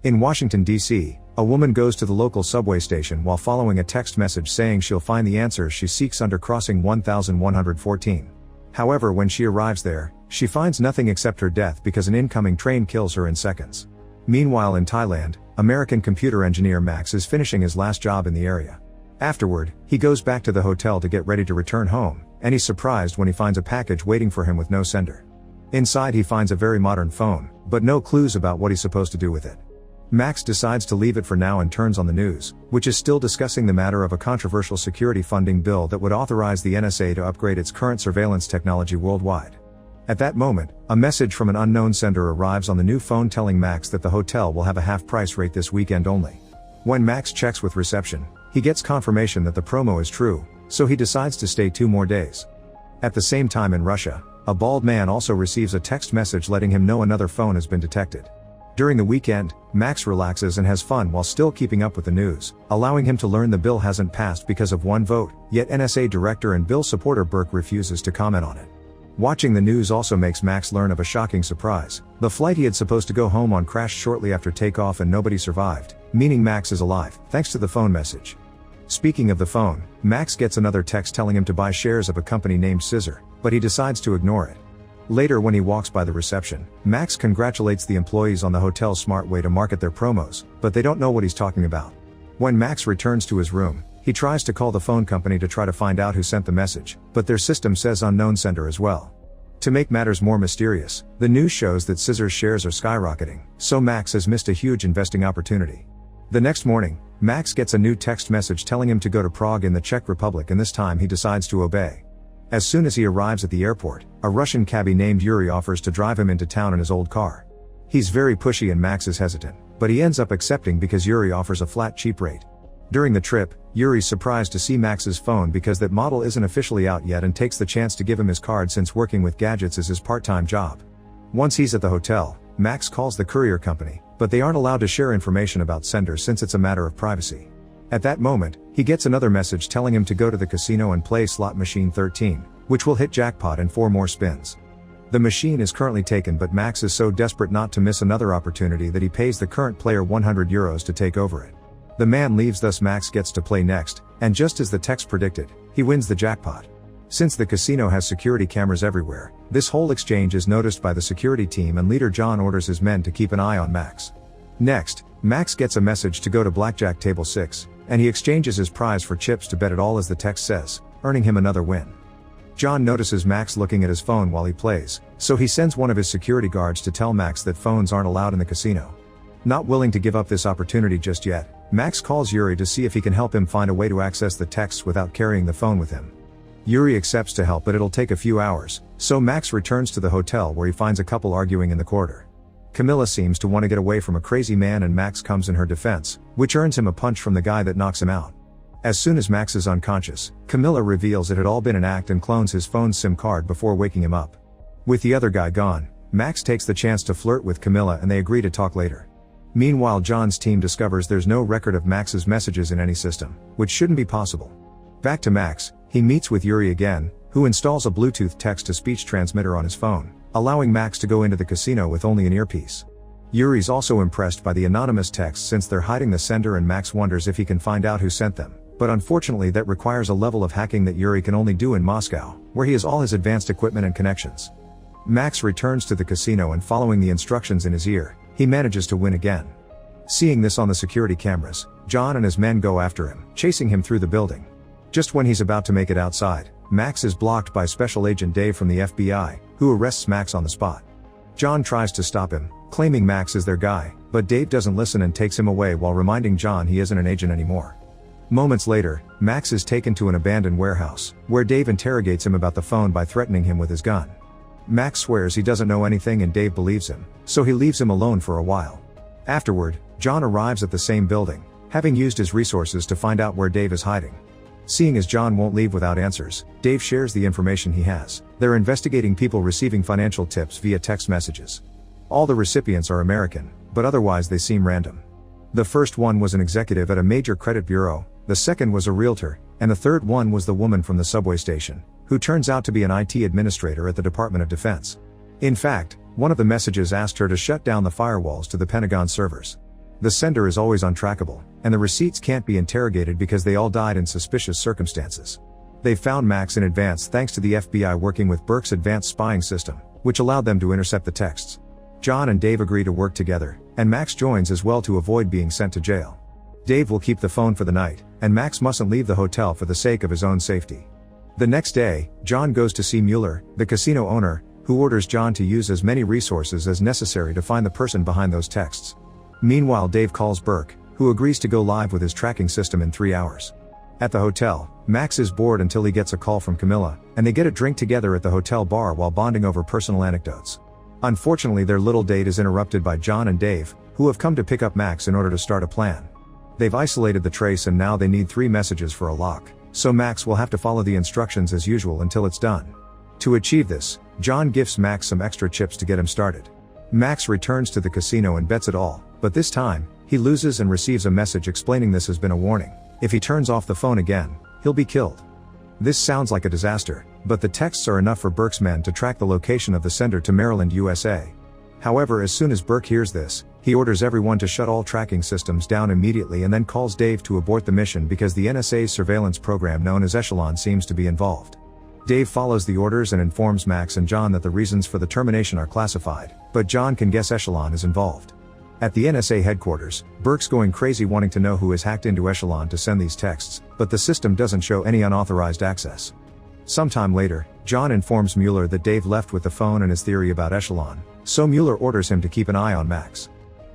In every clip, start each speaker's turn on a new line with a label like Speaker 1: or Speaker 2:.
Speaker 1: In Washington, D.C., a woman goes to the local subway station while following a text message saying she'll find the answers she seeks under crossing 1114. However, when she arrives there, she finds nothing except her death because an incoming train kills her in seconds. Meanwhile in Thailand, American computer engineer Max is finishing his last job in the area. Afterward, he goes back to the hotel to get ready to return home, and he's surprised when he finds a package waiting for him with no sender. Inside he finds a very modern phone, but no clues about what he's supposed to do with it. Max decides to leave it for now and turns on the news, which is still discussing the matter of a controversial security funding bill that would authorize the NSA to upgrade its current surveillance technology worldwide. At that moment, a message from an unknown sender arrives on the new phone telling Max that the hotel will have a half-price rate this weekend only. When Max checks with reception, he gets confirmation that the promo is true, so he decides to stay 2 more days. At the same time in Russia, a bald man also receives a text message letting him know another phone has been detected. During the weekend, Max relaxes and has fun while still keeping up with the news, allowing him to learn the bill hasn't passed because of 1 vote, yet NSA director and bill supporter Burke refuses to comment on it. Watching the news also makes Max learn of a shocking surprise. The flight he had supposed to go home on crashed shortly after takeoff and nobody survived, meaning Max is alive, thanks to the phone message. Speaking of the phone, Max gets another text telling him to buy shares of a company named Scissor, but he decides to ignore it. Later when he walks by the reception, Max congratulates the employees on the hotel's smart way to market their promos, but they don't know what he's talking about. When Max returns to his room, he tries to call the phone company to try to find out who sent the message, but their system says unknown sender as well. To make matters more mysterious, the news shows that Scissor's shares are skyrocketing, so Max has missed a huge investing opportunity. The next morning, Max gets a new text message telling him to go to Prague in the Czech Republic, and this time he decides to obey. As soon as he arrives at the airport, a Russian cabbie named Yuri offers to drive him into town in his old car. He's very pushy and Max is hesitant, but he ends up accepting because Yuri offers a flat cheap rate. During the trip, Yuri's surprised to see Max's phone because that model isn't officially out yet and takes the chance to give him his card since working with gadgets is his part-time job. Once he's at the hotel, Max calls the courier company, but they aren't allowed to share information about senders since it's a matter of privacy. At that moment, he gets another message telling him to go to the casino and play slot machine 13, which will hit jackpot in 4 more spins. The machine is currently taken, but Max is so desperate not to miss another opportunity that he pays the current player €100 to take over it. The man leaves, thus Max gets to play next, and just as the text predicted, he wins the jackpot. Since the casino has security cameras everywhere, this whole exchange is noticed by the security team and leader John orders his men to keep an eye on Max. Next, Max gets a message to go to blackjack table 6, and he exchanges his prize for chips to bet it all as the text says, earning him another win. John notices Max looking at his phone while he plays, so he sends one of his security guards to tell Max that phones aren't allowed in the casino. Not willing to give up this opportunity just yet, Max calls Yuri to see if he can help him find a way to access the texts without carrying the phone with him. Yuri accepts to help, but it'll take a few hours, so Max returns to the hotel where he finds a couple arguing in the corridor. Camilla seems to want to get away from a crazy man and Max comes in her defense, which earns him a punch from the guy that knocks him out. As soon as Max is unconscious, Camilla reveals it had all been an act and clones his phone's SIM card before waking him up. With the other guy gone, Max takes the chance to flirt with Camilla and they agree to talk later. Meanwhile, John's team discovers there's no record of Max's messages in any system, which shouldn't be possible. Back to Max, he meets with Yuri again, who installs a Bluetooth text-to-speech transmitter on his phone, allowing Max to go into the casino with only an earpiece. Yuri's also impressed by the anonymous texts since they're hiding the sender, and Max wonders if he can find out who sent them, but unfortunately that requires a level of hacking that Yuri can only do in Moscow, where he has all his advanced equipment and connections. Max returns to the casino and following the instructions in his ear, he manages to win again. Seeing this on the security cameras, John and his men go after him, chasing him through the building. Just when he's about to make it outside, Max is blocked by Special Agent Dave from the FBI, who arrests Max on the spot. John tries to stop him, claiming Max is their guy, but Dave doesn't listen and takes him away while reminding John he isn't an agent anymore. Moments later, Max is taken to an abandoned warehouse, where Dave interrogates him about the phone by threatening him with his gun. Max swears he doesn't know anything and Dave believes him, so he leaves him alone for a while. Afterward, John arrives at the same building, having used his resources to find out where Dave is hiding. Seeing as John won't leave without answers, Dave shares the information he has. They're investigating people receiving financial tips via text messages. All the recipients are American, but otherwise they seem random. The first one was an executive at a major credit bureau, the second was a realtor, and the third one was the woman from the subway station, who turns out to be an IT administrator at the Department of Defense. In fact, one of the messages asked her to shut down the firewalls to the Pentagon servers. The sender is always untrackable, and the receipts can't be interrogated because they all died in suspicious circumstances. They found Max in advance thanks to the FBI working with Burke's advanced spying system, which allowed them to intercept the texts. John and Dave agree to work together, and Max joins as well to avoid being sent to jail. Dave will keep the phone for the night, and Max mustn't leave the hotel for the sake of his own safety. The next day, John goes to see Mueller, the casino owner, who orders John to use as many resources as necessary to find the person behind those texts. Meanwhile, Dave calls Burke, who agrees to go live with his tracking system in 3 hours. At the hotel, Max is bored until he gets a call from Camilla, and they get a drink together at the hotel bar while bonding over personal anecdotes. Unfortunately, their little date is interrupted by John and Dave, who have come to pick up Max in order to start a plan. They've isolated the trace and now they need 3 messages for a lock, so Max will have to follow the instructions as usual until it's done. To achieve this, John gifts Max some extra chips to get him started. Max returns to the casino and bets it all, but this time, he loses and receives a message explaining this has been a warning. If he turns off the phone again, he'll be killed. This sounds like a disaster, but the texts are enough for Burke's men to track the location of the sender to Maryland, USA. However, as soon as Burke hears this, he orders everyone to shut all tracking systems down immediately and then calls Dave to abort the mission because the NSA's surveillance program known as Echelon seems to be involved. Dave follows the orders and informs Max and John that the reasons for the termination are classified, but John can guess Echelon is involved. At the NSA headquarters, Burke's going crazy wanting to know who has hacked into Echelon to send these texts, but the system doesn't show any unauthorized access. Sometime later, John informs Mueller that Dave left with the phone and his theory about Echelon, so Mueller orders him to keep an eye on Max.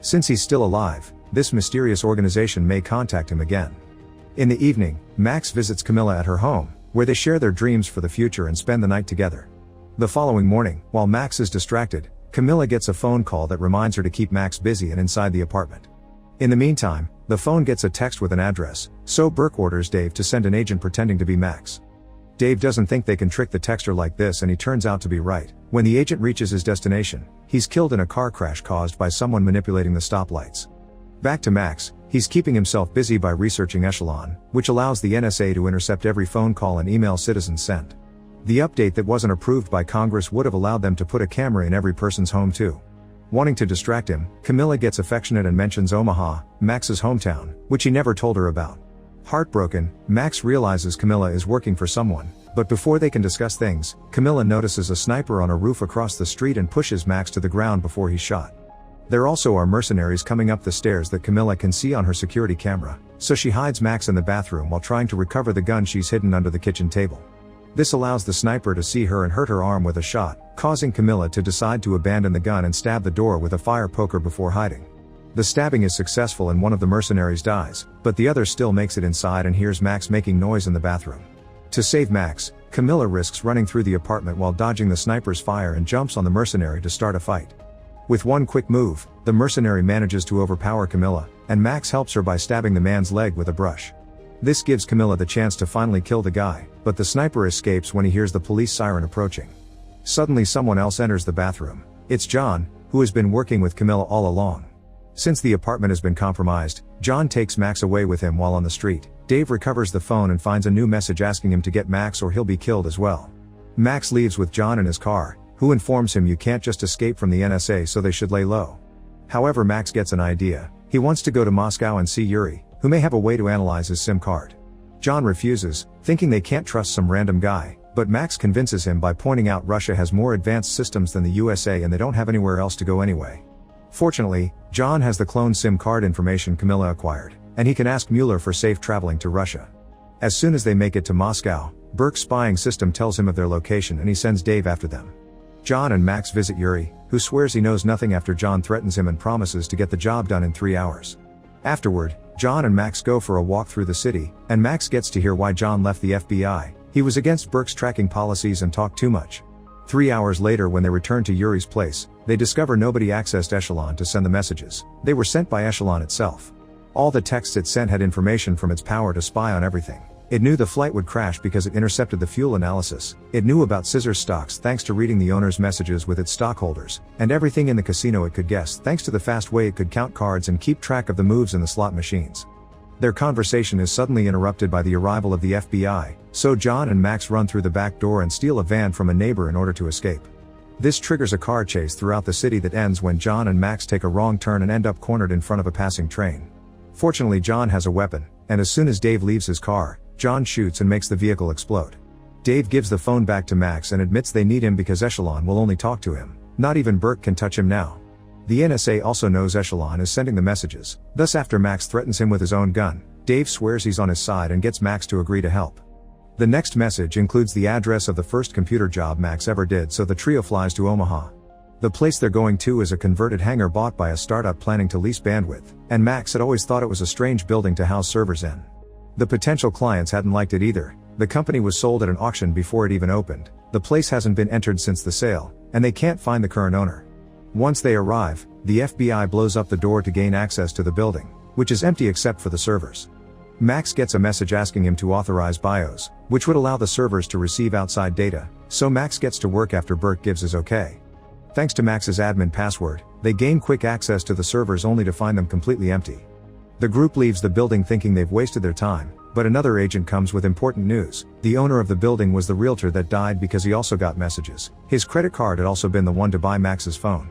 Speaker 1: Since he's still alive, this mysterious organization may contact him again. In the evening, Max visits Camilla at her home, where they share their dreams for the future and spend the night together. The following morning, while Max is distracted, Camilla gets a phone call that reminds her to keep Max busy and inside the apartment. In the meantime, the phone gets a text with an address, so Burke orders Dave to send an agent pretending to be Max. Dave doesn't think they can trick the texter like this and he turns out to be right. When the agent reaches his destination, he's killed in a car crash caused by someone manipulating the stoplights. Back to Max, he's keeping himself busy by researching Echelon, which allows the NSA to intercept every phone call and email citizens send. The update that wasn't approved by Congress would have allowed them to put a camera in every person's home too. Wanting to distract him, Camilla gets affectionate and mentions Omaha, Max's hometown, which he never told her about. Heartbroken, Max realizes Camilla is working for someone, but before they can discuss things, Camilla notices a sniper on a roof across the street and pushes Max to the ground before he's shot. There also are mercenaries coming up the stairs that Camilla can see on her security camera, so she hides Max in the bathroom while trying to recover the gun she's hidden under the kitchen table. This allows the sniper to see her and hurt her arm with a shot, causing Camilla to decide to abandon the gun and stab the door with a fire poker before hiding. The stabbing is successful and one of the mercenaries dies, but the other still makes it inside and hears Max making noise in the bathroom. To save Max, Camilla risks running through the apartment while dodging the sniper's fire and jumps on the mercenary to start a fight. With one quick move, the mercenary manages to overpower Camilla, and Max helps her by stabbing the man's leg with a brush. This gives Camilla the chance to finally kill the guy, but the sniper escapes when he hears the police siren approaching. Suddenly someone else enters the bathroom. It's John, who has been working with Camilla all along. Since the apartment has been compromised, John takes Max away with him while on the street. Dave recovers the phone and finds a new message asking him to get Max or he'll be killed as well. Max leaves with John in his car, who informs him you can't just escape from the NSA, so they should lay low. However, Max gets an idea. He wants to go to Moscow and see Yuri, who may have a way to analyze his SIM card. John refuses, thinking they can't trust some random guy, but Max convinces him by pointing out Russia has more advanced systems than the USA and they don't have anywhere else to go anyway. Fortunately, John has the cloned SIM card information Camilla acquired, and he can ask Mueller for safe traveling to Russia. As soon as they make it to Moscow, Burke's spying system tells him of their location and he sends Dave after them. John and Max visit Yuri, who swears he knows nothing after John threatens him and promises to get the job done in 3 hours. Afterward, John and Max go for a walk through the city, and Max gets to hear why John left the FBI. He was against Burke's tracking policies and talked too much. 3 hours later, when they return to Yuri's place, they discover nobody accessed Echelon to send the messages. They were sent by Echelon itself. All the texts it sent had information from its power to spy on everything. It knew the flight would crash because it intercepted the fuel analysis. It knew about scissors stocks thanks to reading the owner's messages with its stockholders, and everything in the casino it could guess thanks to the fast way it could count cards and keep track of the moves in the slot machines. Their conversation is suddenly interrupted by the arrival of the FBI, so John and Max run through the back door and steal a van from a neighbor in order to escape. This triggers a car chase throughout the city that ends when John and Max take a wrong turn and end up cornered in front of a passing train. Fortunately, John has a weapon, and as soon as Dave leaves his car, John shoots and makes the vehicle explode. Dave gives the phone back to Max and admits they need him because Echelon will only talk to him. Not even Burke can touch him now. The NSA also knows Echelon is sending the messages, thus after Max threatens him with his own gun, Dave swears he's on his side and gets Max to agree to help. The next message includes the address of the first computer job Max ever did, so the trio flies to Omaha. The place they're going to is a converted hangar bought by a startup planning to lease bandwidth, and Max had always thought it was a strange building to house servers in. The potential clients hadn't liked it either. The company was sold at an auction before it even opened, the place hasn't been entered since the sale, and they can't find the current owner. Once they arrive, the FBI blows up the door to gain access to the building, which is empty except for the servers. Max gets a message asking him to authorize BIOS, which would allow the servers to receive outside data, so Max gets to work after Burke gives his okay. Thanks to Max's admin password, they gain quick access to the servers only to find them completely empty. The group leaves the building thinking they've wasted their time, but another agent comes with important news. The owner of the building was the realtor that died because he also got messages. His credit card had also been the one to buy Max's phone.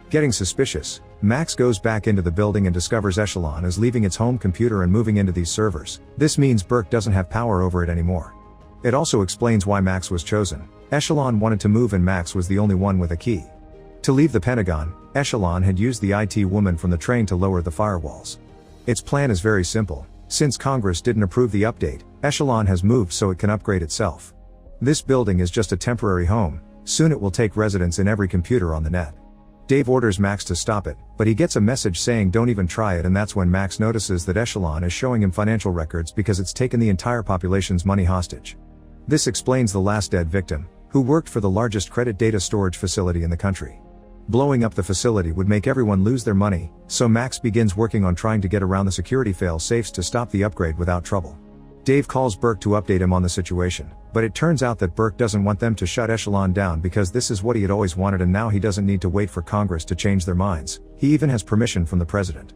Speaker 1: Getting suspicious, Max goes back into the building and discovers Echelon is leaving its home computer and moving into these servers. This means Burke doesn't have power over it anymore. It also explains why Max was chosen. Echelon wanted to move and Max was the only one with a key. To leave the Pentagon, Echelon had used the IT woman from the train to lower the firewalls. Its plan is very simple. Since Congress didn't approve the update, Echelon has moved so it can upgrade itself. This building is just a temporary home, soon it will take residence in every computer on the net. Dave orders Max to stop it, but he gets a message saying don't even try it, and that's when Max notices that Echelon is showing him financial records because it's taken the entire population's money hostage. This explains the last dead victim, who worked for the largest credit data storage facility in the country. Blowing up the facility would make everyone lose their money, so Max begins working on trying to get around the security fail-safes to stop the upgrade without trouble. Dave calls Burke to update him on the situation, but it turns out that Burke doesn't want them to shut Echelon down because this is what he had always wanted, and now he doesn't need to wait for Congress to change their minds. He even has permission from the president.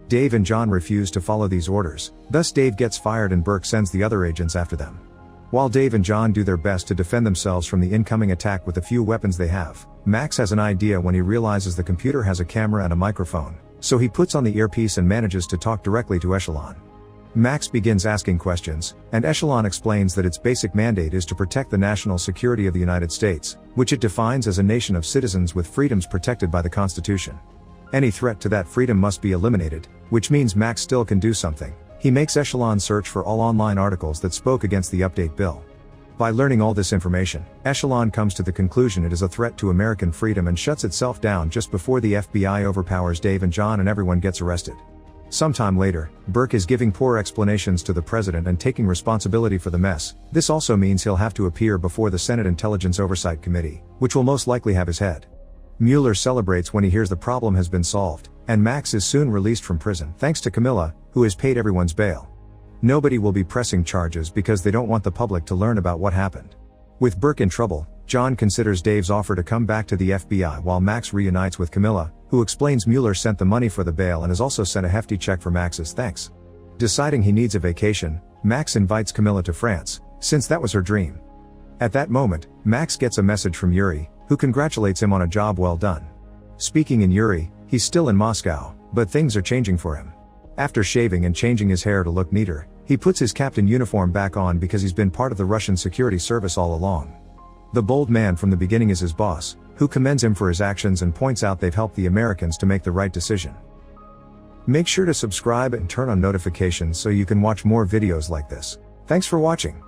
Speaker 1: Dave and John refuse to follow these orders, thus Dave gets fired and Burke sends the other agents after them. While Dave and John do their best to defend themselves from the incoming attack with the few weapons they have, Max has an idea when he realizes the computer has a camera and a microphone, so he puts on the earpiece and manages to talk directly to Echelon. Max begins asking questions, and Echelon explains that its basic mandate is to protect the national security of the United States, which it defines as a nation of citizens with freedoms protected by the Constitution. Any threat to that freedom must be eliminated, which means Max still can do something. He makes Echelon search for all online articles that spoke against the update bill. By learning all this information, Echelon comes to the conclusion it is a threat to American freedom and shuts itself down just before the FBI overpowers Dave and John and everyone gets arrested. Sometime later, Burke is giving poor explanations to the president and taking responsibility for the mess. This also means he'll have to appear before the Senate Intelligence Oversight Committee, which will most likely have his head. Mueller celebrates when he hears the problem has been solved, and Max is soon released from prison thanks to Camilla, who has paid everyone's bail. Nobody will be pressing charges because they don't want the public to learn about what happened. With Burke in trouble, John considers Dave's offer to come back to the FBI while Max reunites with Camilla, who explains Mueller sent the money for the bail and has also sent a hefty check for Max's thanks. Deciding he needs a vacation, Max invites Camilla to France, since that was her dream. At that moment, Max gets a message from Yuri, who congratulates him on a job well done. Speaking in Yuri, he's still in Moscow, but things are changing for him. After shaving and changing his hair to look neater, he puts his captain uniform back on because he's been part of the Russian security service all along. The bold man from the beginning is his boss, who commends him for his actions and points out they've helped the Americans to make the right decision. Make sure to subscribe and turn on notifications so you can watch more videos like this. Thanks for watching.